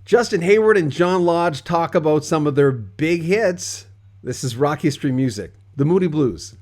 Justin Hayward and John Lodge talk about some of their big hits. This is Rock History Music, the Moody Blues.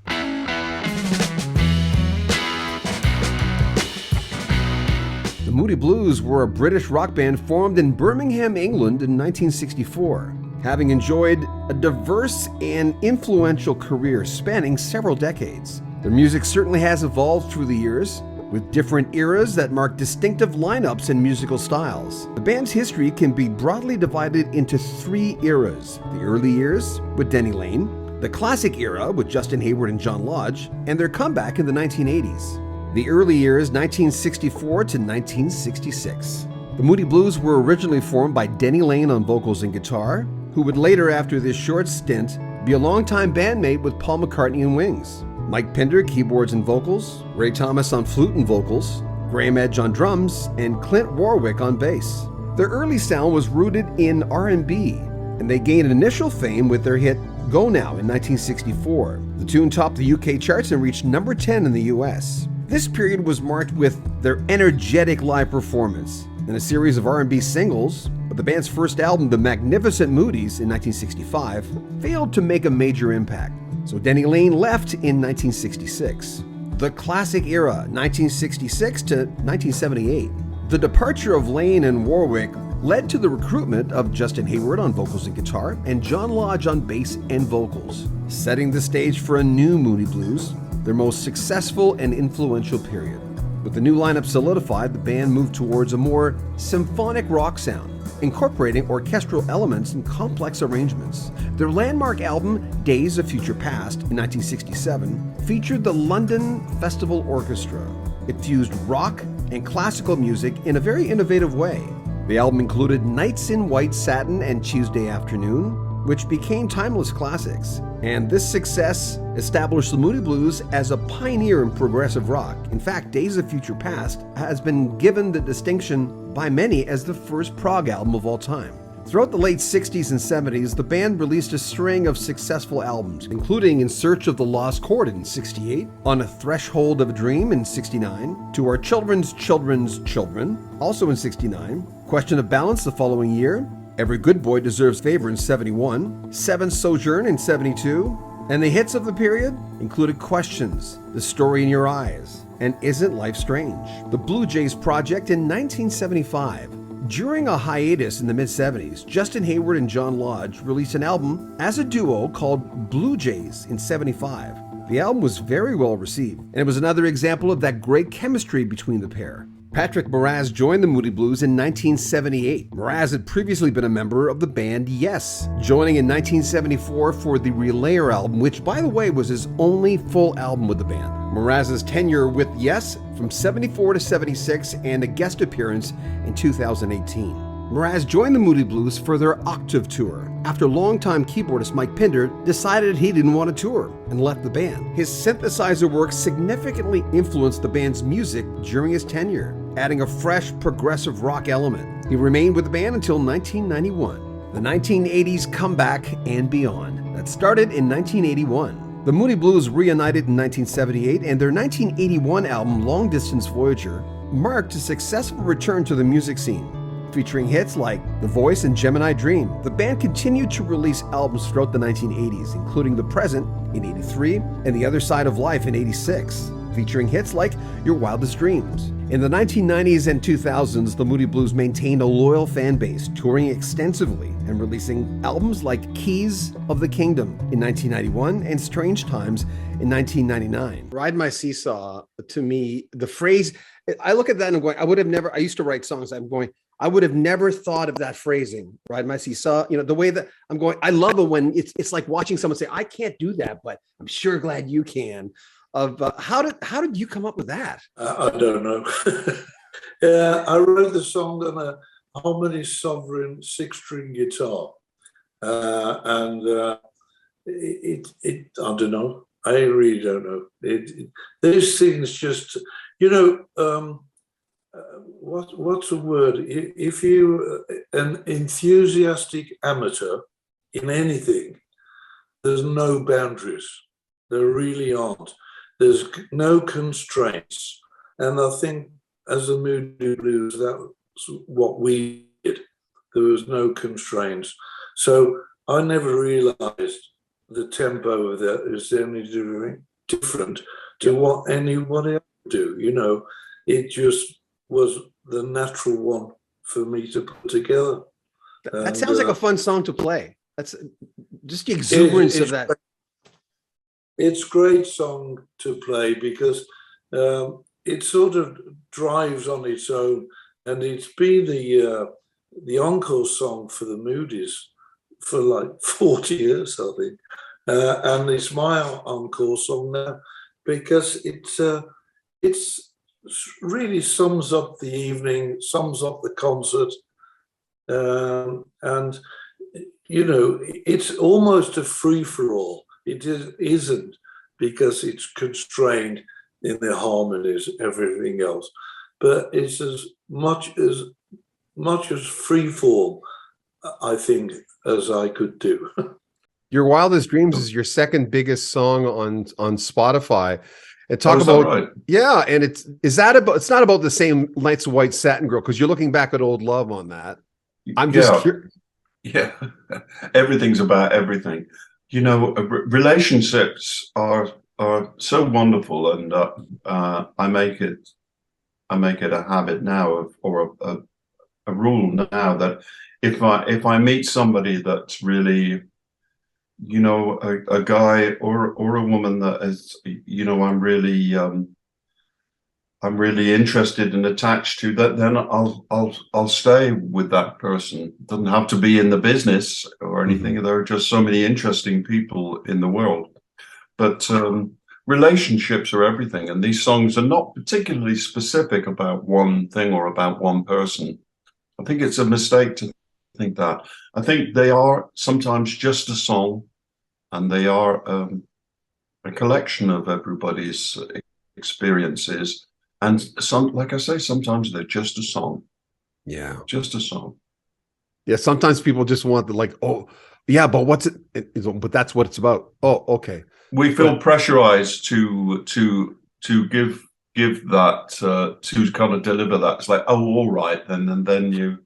The Moody Blues were a British rock band formed in Birmingham, England in 1964, having enjoyed a diverse and influential career spanning several decades. Their music certainly has evolved through the years, with different eras that mark distinctive lineups and musical styles. The band's history can be broadly divided into three eras: the early years with Denny Laine, the classic era with Justin Hayward and John Lodge, and their comeback in the 1980s. The early years, 1964 to 1966. The Moody Blues were originally formed by Denny Laine on vocals and guitar, who would later, after this short stint, be a longtime bandmate with Paul McCartney and Wings. Mike Pinder, keyboards and vocals, Ray Thomas on flute and vocals, Graham Edge on drums, and Clint Warwick on bass. Their early sound was rooted in R&B, and they gained initial fame with their hit Go Now in 1964. The tune topped the UK charts and reached number 10 in the US. This period was marked with their energetic live performance and a series of R&B singles, but the band's first album, The Magnificent Moodies in 1965, failed to make a major impact. So Denny Laine left in 1966. The classic era, 1966 to 1978. The departure of Laine and Warwick led to the recruitment of Justin Hayward on vocals and guitar and John Lodge on bass and vocals, setting the stage for a new Moody Blues, their most successful and influential period. With the new lineup solidified, the band moved towards a more symphonic rock sound, incorporating orchestral elements and complex arrangements. Their landmark album, Days of Future Past, in 1967, featured the London Festival Orchestra. It fused rock and classical music in a very innovative way. The album included Nights in White Satin and Tuesday Afternoon, which became timeless classics. And this success established the Moody Blues as a pioneer in progressive rock. In fact, Days of Future Past has been given the distinction by many as the first prog album of all time. Throughout the late 60s and 70s, the band released a string of successful albums, including In Search of the Lost Chord in 68, On a Threshold of a Dream in 69, To Our Children's Children's Children, also in 69, Question of Balance the following year, Every Good Boy Deserves Favor in 71, Seventh Sojourn in 72, and the hits of the period included Questions, The Story in Your Eyes, and Isn't Life Strange? The Blue Jays Project in 1975. During a hiatus in the mid-70s, Justin Hayward and John Lodge released an album as a duo called Blue Jays in 75. The album was very well received, and it was another example of that great chemistry between the pair. Patrick Moraz joined the Moody Blues in 1978. Moraz had previously been a member of the band Yes, joining in 1974 for the Relayer album, which, by the way, was his only full album with the band. Moraz's tenure with Yes from 74 to 76 and a guest appearance in 2018. Moraz joined the Moody Blues for their Octave tour after longtime keyboardist Mike Pinder decided he didn't want to tour and left the band. His synthesizer work significantly influenced the band's music during his tenure, adding a fresh progressive rock element. He remained with the band until 1991, the 1980s comeback and beyond. That started in 1981. The Moody Blues reunited in 1978, and their 1981 album Long Distance Voyager marked a successful return to the music scene, featuring hits like The Voice and Gemini Dream. The band continued to release albums throughout the 1980s, including The Present in 83 and The Other Side of Life in 86, featuring hits like Your Wildest Dreams. In the 1990s and 2000s, the Moody Blues maintained a loyal fan base, touring extensively and releasing albums like Keys of the Kingdom in 1991 and Strange Times in 1999. Ride My Seesaw, to me, the phrase, I look at that and I'm going, I used to write songs, I'm going, I would have never thought of that phrasing, Ride My Seesaw. You know, the way that I'm going, I love it when it's like watching someone say, I can't do that, but I'm sure glad you can. How did you come up with that? I don't know. Yeah, I wrote the song on a Harmony Sovereign 6-string guitar, and I don't know. I really don't know. Those things just, you know. What's a word? If you an enthusiastic amateur in anything, there's no boundaries. There really aren't. There's no constraints. And I think as the Moody Blues, that's what we did. There was no constraints. So I never realized the tempo of that is any different to what anybody else do. You know, it just was the natural one for me to put together. That sounds like a fun song to play. That's just the exuberance of that. It's a great song to play because it sort of drives on its own, and it's been the encore song for the Moody's for like 40 years, I think. And it's my encore song now because it's really sums up the evening, sums up the concert. And, you know, it's almost a free-for-all. It isn't, because it's constrained in the harmonies, everything else. But it's as much as free form, I think, as I could do. Your Wildest Dreams is your second biggest song on Spotify. And talk is about that right? Yeah, and it's not about the same Nights of White Satin Girl, because you're looking back at old love on that. I'm just curious. Yeah, everything's about everything. You know, relationships are so wonderful, and I make it a habit now, or a rule now, that if I meet somebody that's really, you know, a guy or a woman that is, you know, I'm really interested and attached to, that, then I'll stay with that person. It doesn't have to be in the business or anything. There are just so many interesting people in the world. But relationships are everything, and these songs are not particularly specific about one thing or about one person. I think it's a mistake to think that. I think they are sometimes just a song, and they are a collection of everybody's experiences. And like I say, sometimes they're just a song. Yeah. Just a song. Yeah, sometimes people just want oh, yeah, but what's it? But that's what it's about. Oh, okay. We feel pressurized to give that, to kind of deliver that. It's like, oh, all right, and then you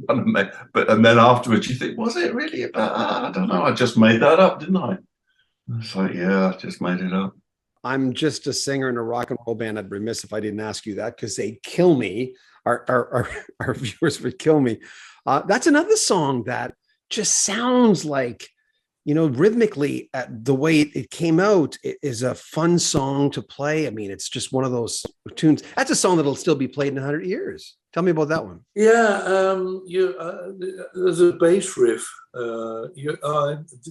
kind of make, and then afterwards you think, was it really about that? I don't know. I just made that up, didn't I? It's like, yeah, I just made it up. I'm just a singer in a rock and roll band. I'd be remiss if I didn't ask you that, because they'd kill me. Our viewers would kill me. That's another song that just sounds like, you know, rhythmically, the way it came out, it is a fun song to play. I mean, it's just one of those tunes. That's a song that'll still be played in 100 years. Tell me about that one. Yeah, there's a bass riff.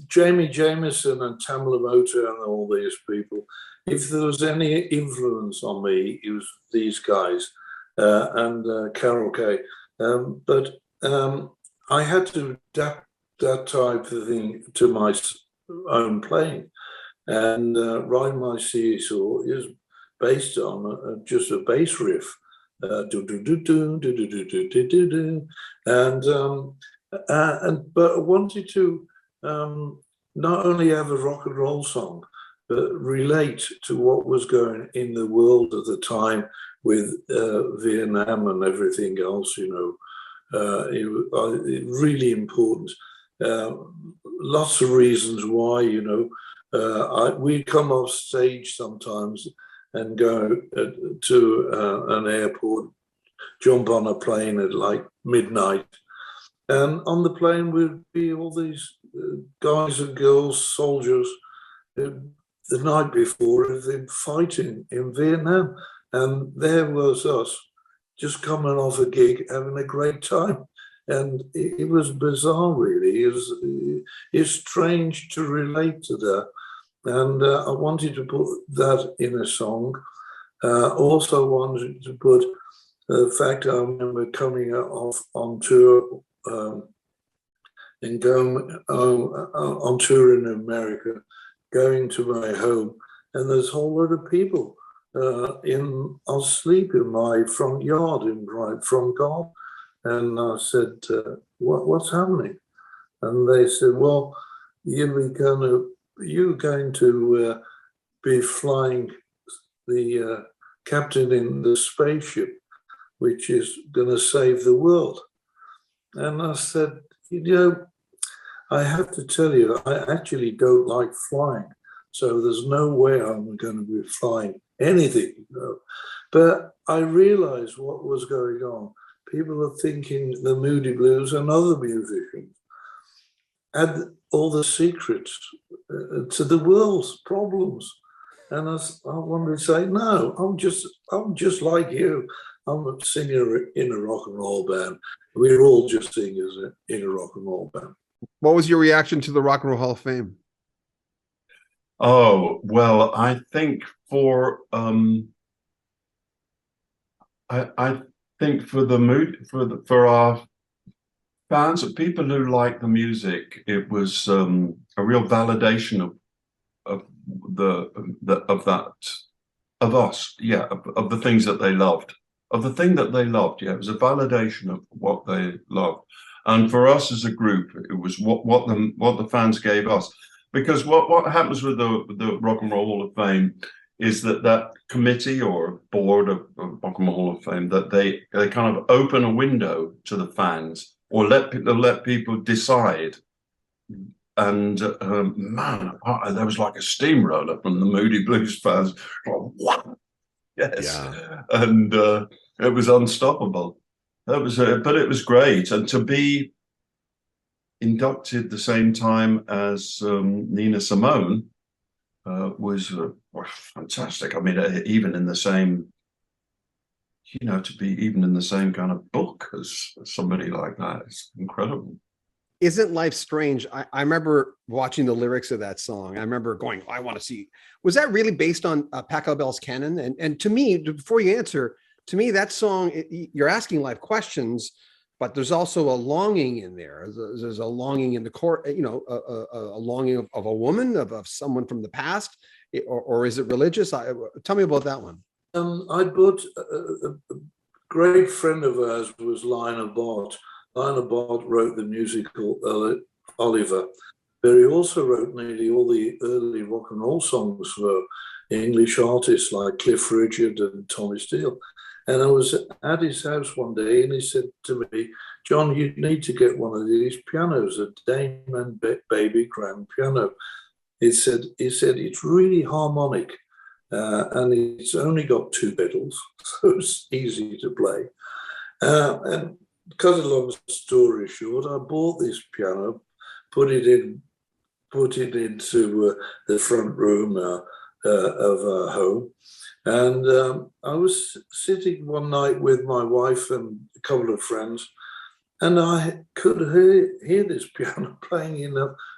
Jamie Jamison and Tamla Motown and all these people. If there was any influence on me, it was these guys and Carol Kay. But I had to adapt that type of thing to my own playing. And Ride My Seesaw is based on just a bass riff. And but I wanted to not only have a rock and roll song, but relate to what was going in the world at the time with Vietnam and everything else. You know, it really important. Lots of reasons why. You know, we come off stage sometimes and go to an airport, jump on a plane at like midnight. And on the plane would be all these guys and girls, soldiers, the night before have been fighting in Vietnam. And there was us just coming off a gig, having a great time. And it was bizarre, really. It's strange to relate to that. And I wanted to put that in a song. Also wanted to put the fact I remember coming off on tour and going on tour in America, going to my home, and there's a whole lot of people asleep in my front yard, in my front garden. And I said, what's happening? And they said, well, you're going to be flying the captain in the spaceship, which is going to save the world. And I said, I have to tell you, I actually don't like flying. So there's no way I'm going to be flying anything. But I realized what was going on. People are thinking the Moody Blues and other musicians had all the secrets to the world's problems. And I wanted to say, no, I'm just like you. I'm a singer in a rock and roll band. We're all just singers in a rock and roll band. What was your reaction to the Rock and Roll Hall of Fame? Oh, well, I think I think for the mood for our fans of people who like the music, it was a real validation of us, yeah, of the things that they loved, of the thing that they loved. Yeah, it was a validation of what they loved, and for us as a group, it was what the fans gave us. Because what happens with the Rock and Roll Hall of Fame is that committee or board of Rock and Roll Hall of Fame, that they kind of open a window to the fans, or let people decide. And man, there was like a steamroller from the Moody Blues fans. Like, what? Yes, Yeah. and it was unstoppable. That was, but it was great, and to be inducted the same time as Nina Simone was fantastic. I mean, even in the same, to be even in the same kind of book as somebody like that is incredible. Isn't Life Strange? I remember watching the lyrics of that song. I remember going, I want to see. Was that really based on Pachelbel's canon? And to me, before you answer, to me, that song, you're asking life questions, but there's also a longing in there. There's a longing in the court, a longing of a woman, of someone from the past, or is it religious? Tell me about that one. I bought a great friend of ours was Lionel Bart. Lionel Bart wrote the musical Oliver, but he also wrote nearly all the early rock and roll songs for English artists like Cliff Richard and Tommy Steele. And I was at his house one day and he said to me, John, you need to get one of these pianos, a Damon Baby grand piano. He said it's really harmonic and it's only got 2 pedals, so it's easy to play. And cut a long story short, I bought this piano, put it into the front room of our home. And I was sitting one night with my wife and a couple of friends, and I could hear this piano playing in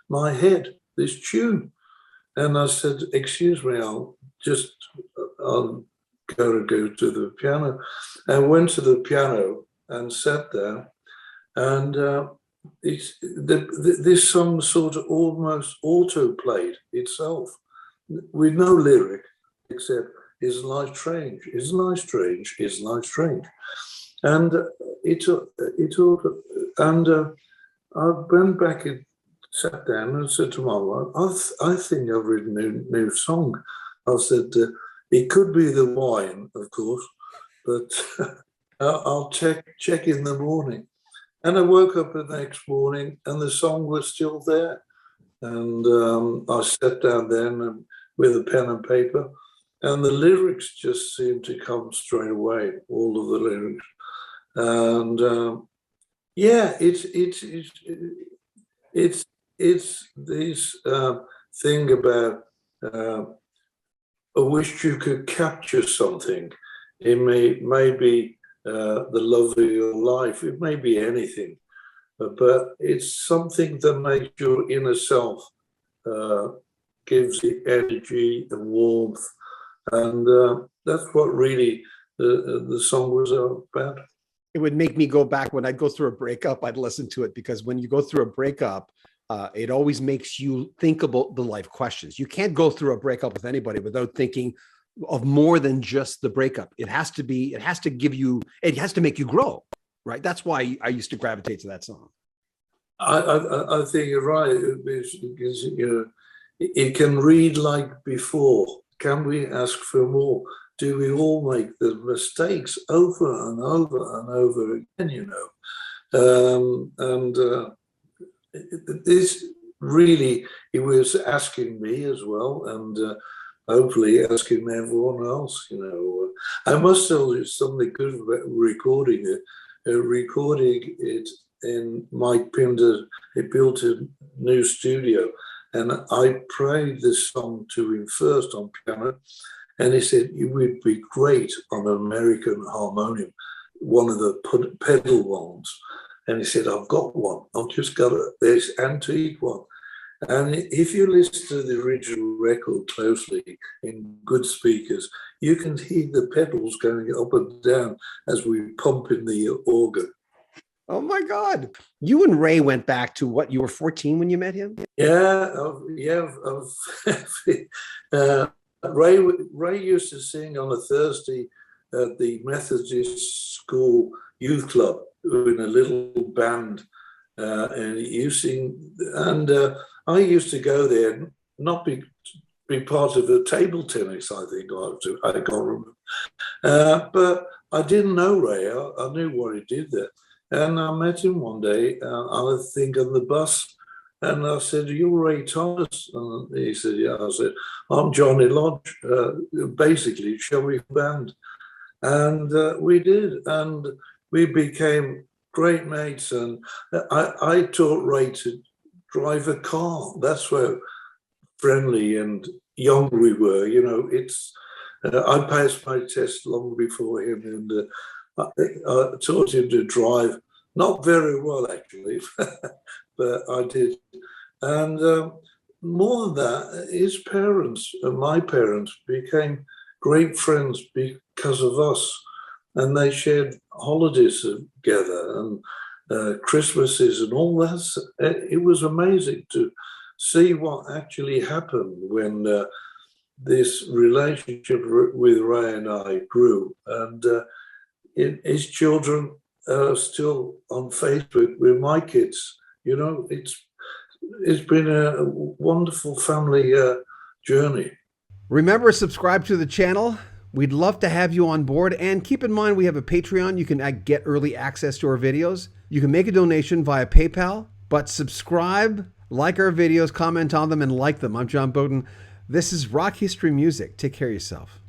my head, this tune. And I said, excuse me, I'll go to the piano. And went to the piano and sat there. And this song sort of almost auto-played itself with no lyric except "Is life strange? Is life strange? Is life strange?" And I went back and sat down and said to my wife, "I think I've written a new song." I said, "It could be the wine, of course, but I'll check in the morning." And I woke up the next morning and the song was still there. And I sat down then with a pen and paper, and the lyrics just seemed to come straight away, all of the lyrics. And it's this thing about I wish you could capture something. It may be the love of your life. It may be anything, but it's something that makes your inner self, gives the energy and warmth, and that's what really the song was about. It would make me go back when I'd go through a breakup. I'd listen to it because when you go through a breakup, it always makes you think about the life questions. You can't go through a breakup with anybody without thinking of more than just the breakup. It has to make you grow, right? That's why I used to gravitate to that song. I think you're right, because it can read like before. Can we ask for more? Do we all make the mistakes over and over and over again, And this really, he was asking me as well, and hopefully asking everyone else. I must tell you something good about recording it. Recording it in Mike Pinder, he built a new studio, and I played this song to him first on piano, and he said it would be great on an American harmonium, one of the pedal ones. And he said, I've got one. I've just got this antique one. And if you listen to the original record closely in good speakers, you can hear the pedals going up and down as we pump in the organ. Oh my God. You and Ray went back to what, you were 14 when you met him? Yeah. Ray used to sing on a Thursday at the Methodist School Youth Club in a little band. And I used to go there, not be part of a table tennis, I think, I can't remember. But I didn't know Ray. I knew what he did there. And I met him one day, I think on the bus, and I said, you're Ray Thomas? And he said, yeah. I said, I'm Johnny Lodge, basically, shall we band? And we did, and we became great mates. And I taught Ray to drive a car. That's how friendly and young we were. I passed my test long before him, and I taught him to drive, not very well actually, but I did. And more than that, his parents and my parents became great friends because of us, and they shared holidays together and Christmases and all that. It was amazing to see what actually happened when this relationship with Ray and I grew. And his children are still on Facebook with my kids. It's been a wonderful family journey. Remember, subscribe to the channel. We'd love to have you on board. And keep in mind, we have a Patreon. You can get early access to our videos. You can make a donation via PayPal, but subscribe, like our videos, comment on them, and like them. I'm John Bowden. This is Rock History Music. Take care of yourself.